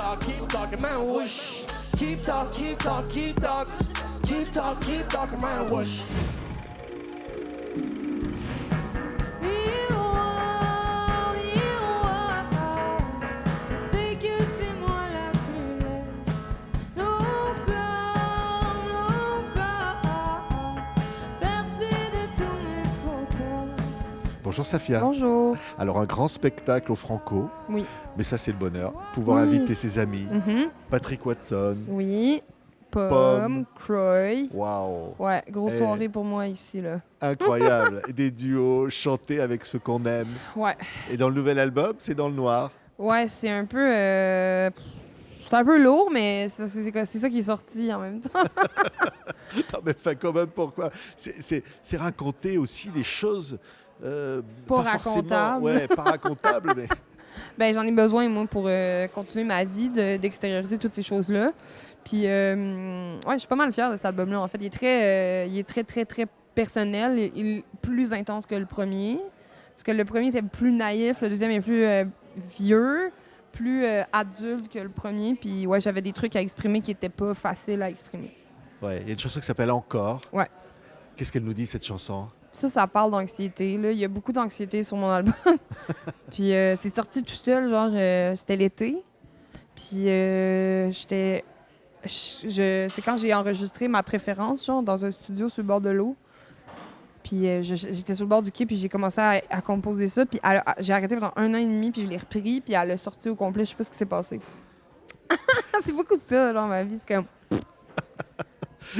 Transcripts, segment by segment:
talking, man, whoosh. Keep talk, keep talk, keep talk. Keep talk, keep talking, man, whoosh. Bonjour Safia. Bonjour. Alors un grand spectacle au Franco, Oui. mais ça c'est le bonheur. Pouvoir Oui. inviter ses amis, Mhm. Patrick Watson. Oui. Pomme. Pomme, Croy. Waouh, Ouais, grosse Eh. soirée pour moi ici, là. incroyable. Et des duos chantés avec ce qu'on aime. Ouais. Et dans le nouvel album, c'est dans le noir. Ouais, c'est un peu... C'est un peu lourd, mais c'est ça qui est sorti en même temps. Non mais enfin quand même pourquoi c'est raconter aussi des choses Pas forcément, racontables. ouais, pas racontables, mais Ben, j'en ai besoin, moi, pour continuer ma vie, d'extérioriser toutes ces choses-là. Puis, ouais, je suis pas mal fière de cet album-là. En fait, il est très, très, très personnel. Il est plus intense que le premier. Parce que le premier était plus naïf, le deuxième est plus vieux, plus adulte que le premier. Puis, ouais, j'avais des trucs à exprimer qui étaient pas faciles à exprimer. ouais, il y a une chanson qui s'appelle Encore. Ouais. Qu'est-ce qu'elle nous dit cette chanson? Ça parle d'anxiété. Là. Il y a beaucoup d'anxiété sur mon album. Puis, c'est sorti tout seul, genre, c'était l'été. Puis, c'est quand j'ai enregistré ma préférence, genre, dans un studio sur le bord de l'eau. Puis j'étais sur le bord du quai, puis j'ai commencé à composer ça. Puis j'ai arrêté pendant 1 an et demi, puis je l'ai repris, puis elle a sorti au complet. Je sais pas ce qui s'est passé. C'est beaucoup de ça, genre, ma vie. C'est comme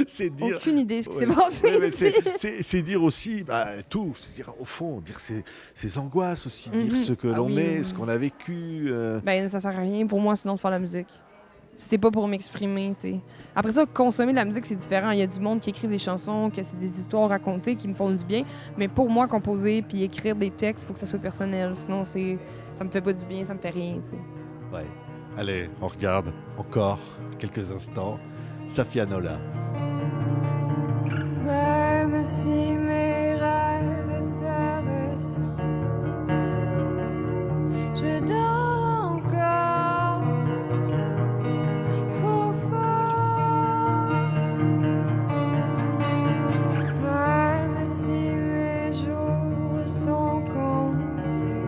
C'est dire. aucune idée ce qui Ouais. s'est passé. Ouais, mais ici. c'est dire aussi tout, c'est dire au fond, dire ses angoisses aussi, dire Mhm. ce que Ah l'on oui, est, oui, ce oui. qu'on a vécu. Ben, ça sert à rien pour moi, sinon, de faire la musique. C'est pas pour m'exprimer, tu sais. Après ça, consommer de la musique, c'est différent. Il y a du monde qui écrit des chansons, que c'est des histoires racontées qui me font du bien. Mais pour moi, composer puis écrire des textes, il faut que ça soit personnel. Sinon, ça me fait pas du bien, ça me fait rien, tu sais. Ouais. Allez, on regarde encore quelques instants. Safia Nola. Même si mes rêves se ressemblent, je dors encore trop fort. Même si mes jours sont comptés,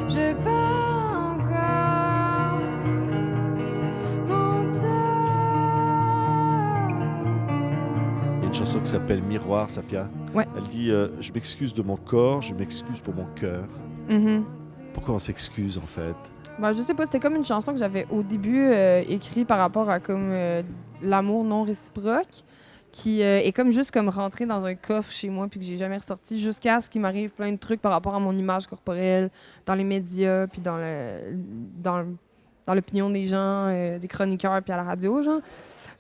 je bats encore mon temps. Il y a une chanson qui s'appelle Miroir, Safia. Ouais. Elle dit je m'excuse de mon corps, je m'excuse pour mon cœur. Mhm. Pourquoi on s'excuse en fait? Ben, je sais pas, c'était comme une chanson que j'avais au début écrite par rapport à comme l'amour non réciproque, qui est comme juste comme rentré dans un coffre chez moi puis que j'ai jamais ressorti jusqu'à ce qu'il m'arrive plein de trucs par rapport à mon image corporelle dans les médias puis dans l'opinion des gens, des chroniqueurs puis à la radio, genre.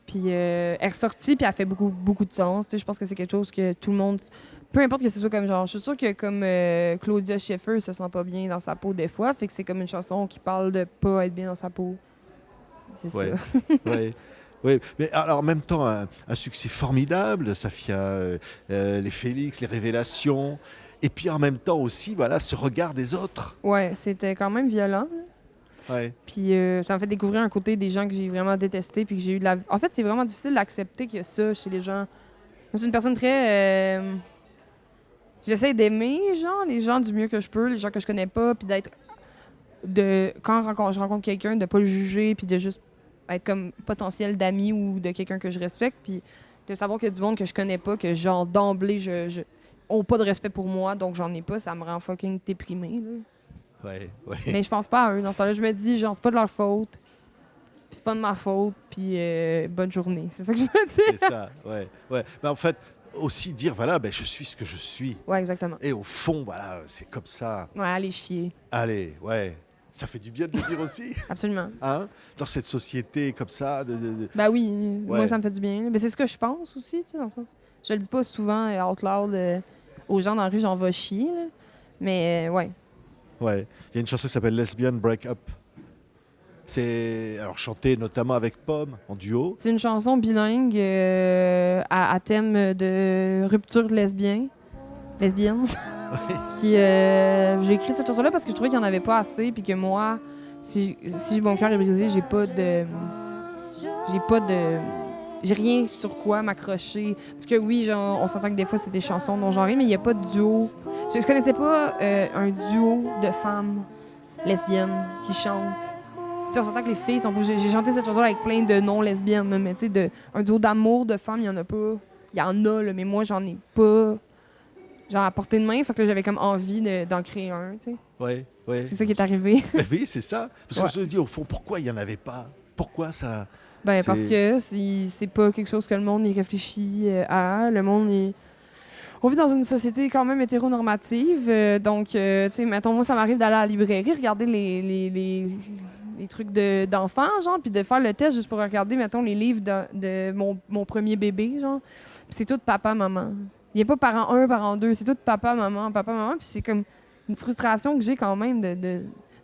Puis elle est ressortie puis elle fait beaucoup beaucoup de sens. Tu sais, je pense que c'est quelque chose que tout le monde, peu importe que ce soit comme genre, je suis sûre que comme Claudia Schiffer se sent pas bien dans sa peau des fois, fait que c'est comme une chanson qui parle de pas être bien dans sa peau. C'est Ouais. ça. Ouais. Ouais. Mais alors en même temps, un succès formidable, Safia, les Félix, les révélations, et puis en même temps aussi, voilà, ce regard des autres. Ouais, c'était quand même violent. Ouais. Puis ça m'a fait découvrir un côté des gens que j'ai vraiment détesté puis que j'ai eu de la... En fait, c'est vraiment difficile d'accepter qu'il y a ça chez les gens. Moi, je suis une personne très... J'essaie d'aimer, genre, les gens du mieux que je peux, les gens que je connais pas, puis d'être... Quand je rencontre quelqu'un, de pas le juger, puis de juste être comme potentiel d'ami ou de quelqu'un que je respecte, puis de savoir qu'il y a du monde que je connais pas, que genre d'emblée, ont pas de respect pour moi, donc j'en ai pas, ça me rend fucking déprimée, là. Ouais, ouais. Mais je pense pas à eux. Dans ce temps-là, je me dis, genre, c'est pas de leur faute. Puis c'est pas de ma faute. Puis bonne journée. C'est ça que je me dis. C'est ça, ouais. Ouais. Mais en fait, aussi dire, voilà, ben, je suis ce que je suis. Ouais, exactement. Et au fond, voilà, c'est comme ça. Ouais, allez chier. Allez, ouais. Ça fait du bien de le dire aussi, Absolument. hein? Dans cette société comme ça, Ben oui, Ouais. moi, ça me fait du bien. Là. Mais c'est ce que je pense aussi, tu sais, dans le sens. Je le dis pas souvent out loud aux gens dans la rue, j'en vais chier. Là. Mais ouais. Ouais. Il y a une chanson qui s'appelle Lesbian Break-Up. C'est alors chanté notamment avec Pomme en duo. C'est une chanson bilingue à thème de rupture lesbienne. Puis j'ai écrit cette chanson-là parce que je trouvais qu'il n'y en avait pas assez, puis que moi, si mon cœur est brisé, j'ai rien sur quoi m'accrocher. Parce que oui, genre, on s'entend que des fois, c'est des chansons non-genrées, mais il n'y a pas de duo. Je connaissais pas un duo de femmes lesbiennes qui chantent. Tu sais, on s'entend que les filles sont pas... J'ai chanté cette chanson avec plein de non-lesbiennes, là, mais tu sais, un duo d'amour de femmes, il y en a pas. Il y en a, là, mais moi, j'en ai pas. Genre à portée de main, fait que là, j'avais comme envie d'en créer un, tu sais. Ouais, ouais. C'est ça qui est arrivé. Ben oui, c'est ça. Parce qu'on Ouais. se dit, au fond, pourquoi il n'y en avait pas? Pourquoi ça? Ben, parce C'est- que c'est pas quelque chose que le monde y réfléchit à. Le monde est... On vit dans une société quand même hétéronormative. Donc, tu sais, mettons, moi, ça m'arrive d'aller à la librairie, regarder les trucs d'enfants, genre, puis de faire le test juste pour regarder, mettons, les livres de mon premier bébé, genre. Puis c'est tout papa, maman. Il n'y a pas parent 1, parent 2, c'est tout papa, maman. Puis c'est comme une frustration que j'ai quand même de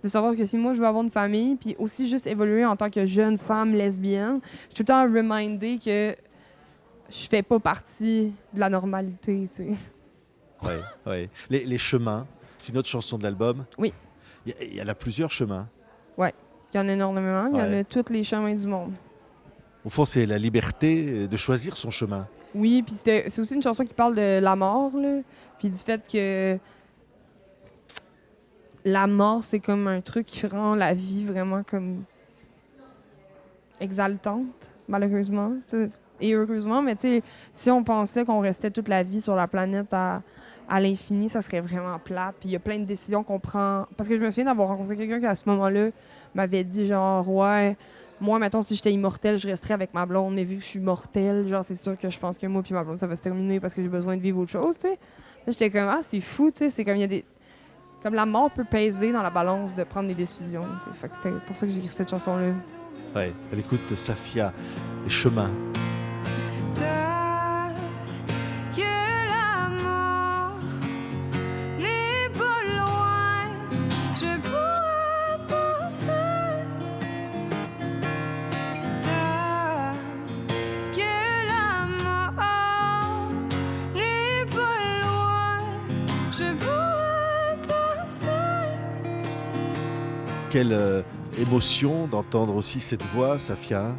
savoir que si moi, je veux avoir une famille, puis aussi juste évoluer en tant que jeune femme lesbienne, je suis tout le temps remindée que je fais pas partie de la normalité, tu sais. Ouais, ouais. Les chemins, c'est une autre chanson de l'album. Oui. Il y en a plusieurs chemins. Il y en a énormément, il y en Ouais. a tous les chemins du monde. Au fond, c'est la liberté de choisir son chemin. Oui, puis c'est aussi une chanson qui parle de la mort, là, puis du fait que la mort, c'est comme un truc qui rend la vie vraiment comme exaltante, malheureusement, tu sais. Et heureusement, mais tu sais, si on pensait qu'on restait toute la vie sur la planète à l'infini, ça serait vraiment plate. Puis il y a plein de décisions qu'on prend. Parce que je me souviens d'avoir rencontré quelqu'un qui, à ce moment-là, m'avait dit genre, ouais, moi, mettons, si j'étais immortelle, je resterais avec ma blonde, mais vu que je suis mortelle, genre, c'est sûr que je pense que moi puis ma blonde, ça va se terminer parce que j'ai besoin de vivre autre chose, tu sais. Là, j'étais comme, ah, c'est fou, tu sais, c'est comme, il y a des. Comme la mort peut peser dans la balance de prendre des décisions, tu sais. Fait que c'est pour ça que j'ai écrit cette chanson-là. Ouais. Elle écoute Safia, les chemins. Peut-être que la mort n'est pas loin, je pourrais penser. Peut-être que la mort n'est pas loin, je pourrais penser. Quelle émotion d'entendre aussi cette voix, Safia,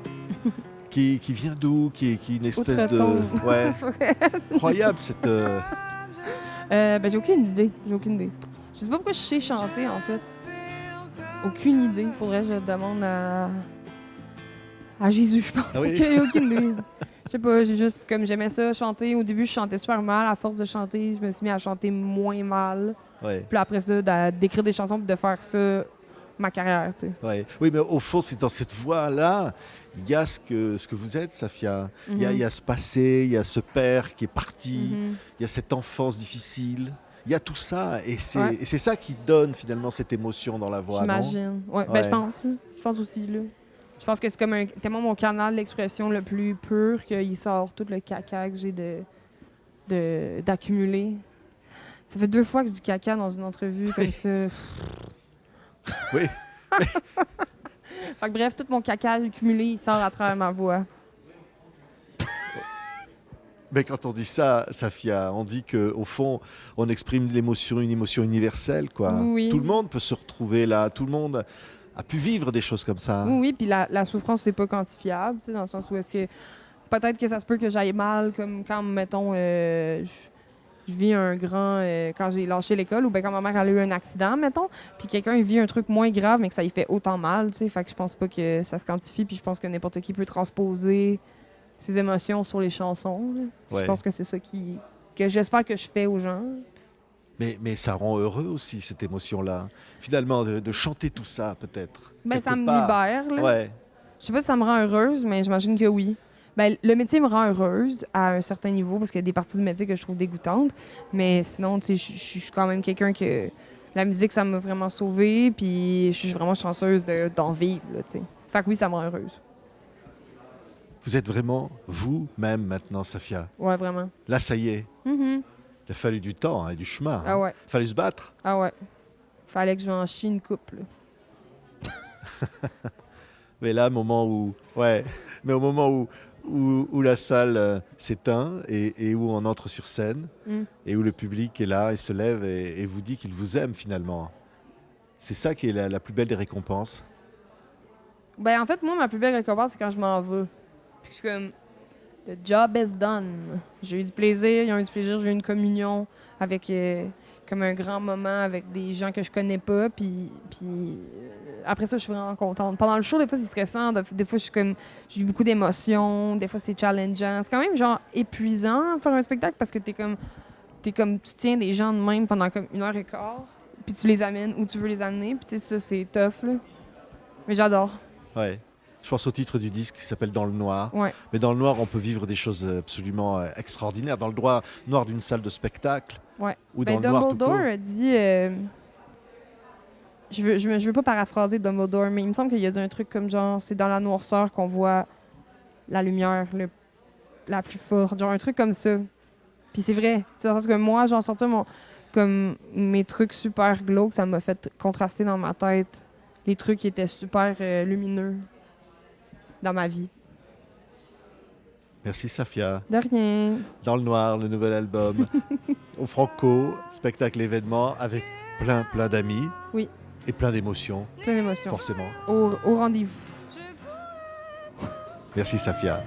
qui vient d'où, qui est une espèce de... Outre-tombe. Ouais, C'est- incroyable cette... Ben, j'ai aucune idée. J'ai aucune idée. Je sais pas pourquoi je sais chanter, en fait. Aucune idée. Faudrait que je demande à Jésus, je pense. Ah oui? J'ai aucune idée. Je sais pas, j'ai juste, comme j'aimais ça, chanter. Au début, je chantais super mal. À force de chanter, je me suis mis à chanter moins mal. Ouais, Puis après ça, d'écrire des chansons puis de faire ça ma carrière, tu sais. ouais. Oui, mais au fond, c'est dans cette voix-là, il y a ce que vous êtes, Safia. Il y a ce passé, il y a ce père qui est parti, Mhm. il y a cette enfance difficile. Il y a tout ça, et Ouais. c'est ça qui donne finalement cette émotion dans la voix, non? J'imagine. Ouais, ben Ouais. je pense. Là. Je pense aussi, là. Je pense que c'est comme tellement mon canal d'expression le plus pur qu'il sort tout le caca que j'ai d'accumuler. Ça fait 2 fois que je dis caca dans une entrevue comme ça. Oui. Fait que bref, tout mon caca accumulé, il sort à travers ma voix. Mais quand on dit ça, Safia, on dit qu'au fond, on exprime l'émotion, une émotion universelle, quoi. Oui. Tout le monde peut se retrouver là, tout le monde a pu vivre des choses comme ça. Oui, oui, puis la souffrance, c'est pas quantifiable, tu sais, dans le sens où est-ce que peut-être que ça se peut que j'aille mal, comme quand, mettons, je vis un grand... quand j'ai lâché l'école, ou bien quand ma mère elle a eu un accident, mettons, puis quelqu'un vit un truc moins grave, mais que ça lui fait autant mal, tu sais, fait que je pense pas que ça se quantifie, puis je pense que n'importe qui peut transposer ses émotions sur les chansons, là. Ouais. Je pense que c'est ça que j'espère que je fais aux gens. Mais ça rend heureux aussi, cette émotion-là. Finalement, de chanter tout ça, peut-être. Ben, quelque ça me part. libère, là. Ouais. Je sais pas si ça me rend heureuse, mais j'imagine que oui. Ben, le métier me rend heureuse à un certain niveau parce qu'il y a des parties du métier que je trouve dégoûtantes. Mais sinon, tu sais, je suis quand même quelqu'un que la musique, ça m'a vraiment sauvée. Puis je suis vraiment chanceuse d'en vivre, là, tu sais. Fait que oui, ça me rend heureuse. Vous êtes vraiment vous-même maintenant, Safia. Ouais, vraiment. Là, ça y est. Mhm. Il a fallu du temps et du chemin. Ah ouais. Il fallait se battre. Ah ouais. Fallait que je m'en chie une coupe, là. Mais là, moment où, ouais, mais au moment où la salle s'éteint et où on entre sur scène Mm. et où le public est là et se lève et vous dit qu'il vous aime finalement. C'est ça qui est la plus belle des récompenses. Ben, en fait, moi, ma plus belle récompense, c'est quand je m'en vais. Puis je suis comme, the job is done. J'ai eu du plaisir, ils ont eu du plaisir, j'ai eu une communion avec, comme un grand moment avec des gens que je connais pas. Puis après ça, je suis vraiment contente. Pendant le show, des fois, c'est stressant. Des fois, je suis comme, j'ai eu beaucoup d'émotions. Des fois, c'est challengeant. C'est quand même, genre, épuisant faire un spectacle parce que t'es comme, tu tiens des gens de même pendant comme 1 heure et quart. Puis tu les amènes où tu veux les amener. Puis tu sais, ça, c'est tough, là. Mais j'adore. Ouais. Je pense au titre du disque qui s'appelle Dans le noir. Ouais. Mais dans le noir, on peut vivre des choses absolument extraordinaires. Dans le noir d'une salle de spectacle Ouais. ou Ben, dans le noir tout Dumbledore court. a dit. Je veux pas paraphraser Dumbledore, mais il me semble qu'il a dit un truc comme genre, c'est dans la noirceur qu'on voit la lumière la plus forte. Genre un truc comme ça. Puis c'est vrai. Tu sais, parce que moi, j'en sortais comme mes trucs super glauques, ça m'a fait contraster dans ma tête les trucs qui étaient super lumineux dans ma vie. Merci Safia. De rien. Dans le noir, le nouvel album. Au Franco, spectacle événement avec plein d'amis. Oui. Et plein d'émotions, Plein d'émotions. forcément. Au rendez-vous. Merci Safia.